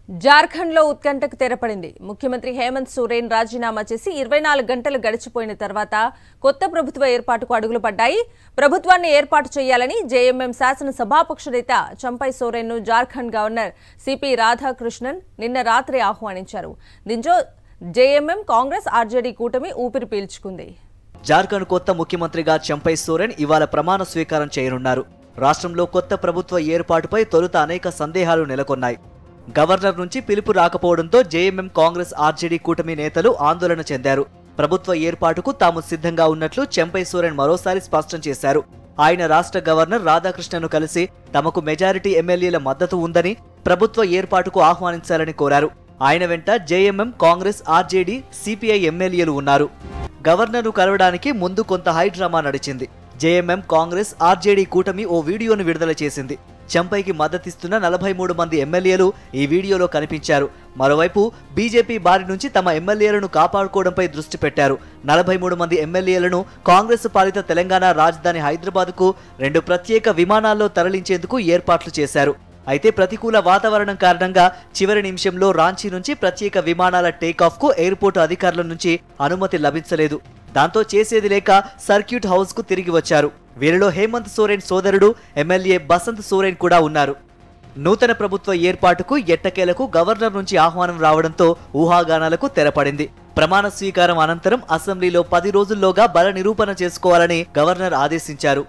జార్ఖండ్ లో ఉత్కంఠకు తెరపడింది. ముఖ్యమంత్రి హేమంత్ సోరెన్ రాజీనామా చేసి 24 గంటలు గడిచిపోయిన తర్వాత కొత్త ప్రభుత్వ ఏర్పాటుకు అడుగులు పడ్డాయి. ప్రభుత్వాన్ని ఏర్పాటు చేయాలని జేఎంఎం శాసన సభాపక్ష నేత చంపై సోరెన్ ను జార్ఖండ్ గవర్నర్ సిపి రాధాకృష్ణన్ నిన్న రాత్రి ఆహ్వానించారు. దీంతో జేఎంఎం కాంగ్రెస్ ఆర్జేడీ కూటమి ఊపిరి పీల్చుకుంది. జార్ఖండ్ కొత్త ముఖ్యమంత్రిగా చంపై సోరెన్ ఇవాళ ప్రమాణ స్వీకారం చేయనున్నారు. రాష్ట్రంలో కొత్త ప్రభుత్వ ఏర్పాటుపై తొలుత అనేక సందేహాలు నెలకొన్నాయి. గవర్నర్ నుంచి పిలుపు రాకపోవడంతో జేఎంఎం కాంగ్రెస్ ఆర్జేడీ కూటమి నేతలు ఆందోళన చెందారు. ప్రభుత్వ ఏర్పాటుకు తాము సిద్ధంగా ఉన్నట్లు చంపై సోరెన్ మరోసారి స్పష్టం చేశారు. ఆయన రాష్ట్ర గవర్నర్ రాధాకృష్ణను కలిసి తమకు మెజారిటీ ఎమ్మెల్యేల మద్దతు ఉందని, ప్రభుత్వ ఏర్పాటుకు ఆహ్వానించాలని కోరారు. ఆయన వెంట జేఎంఎం కాంగ్రెస్ ఆర్జేడీ సిపిఐ ఎమ్మెల్యేలు ఉన్నారు. గవర్నర్ను కలవడానికి ముందు కొంత హైడ్రామా నడిచింది. జేఎంఎం కాంగ్రెస్ ఆర్జేడీ కూటమి ఓ వీడియోను విడుదల చేసింది. చంపైకి మద్దతిస్తున్న 43 మంది ఎమ్మెల్యేలు ఈ వీడియోలో కనిపించారు. మరోవైపు బీజేపీ బారి నుంచి తమ ఎమ్మెల్యేలను కాపాడుకోవడంపై దృష్టి పెట్టారు. 43 మంది ఎమ్మెల్యేలను కాంగ్రెస్ పాలిత తెలంగాణ రాజధాని హైదరాబాద్కు 2 ప్రత్యేక విమానాల్లో తరలించేందుకు ఏర్పాట్లు చేశారు. అయితే ప్రతికూల వాతావరణం కారణంగా చివరి నిమిషంలో రాంచీ నుంచి ప్రత్యేక విమానాల టేకాఫ్కు ఎయిర్పోర్టు అధికారుల నుంచి అనుమతి లభించలేదు. దాంతో చేసేది లేక సర్క్యూట్ హౌస్కు తిరిగి వచ్చారు. వీరిలో హేమంత్ సోరెన్ సోదరుడు ఎమ్మెల్యే బసంత్ సోరెన్ కూడా ఉన్నారు. నూతన ప్రభుత్వ ఏర్పాటుకు ఎట్టకేలకు గవర్నర్ నుంచి ఆహ్వానం రావడంతో ఊహాగానాలకు తెరపడింది. ప్రమాణ స్వీకారం అనంతరం అసెంబ్లీలో 10 రోజుల్లోగా బల నిరూపణ చేసుకోవాలని గవర్నర్ ఆదేశించారు.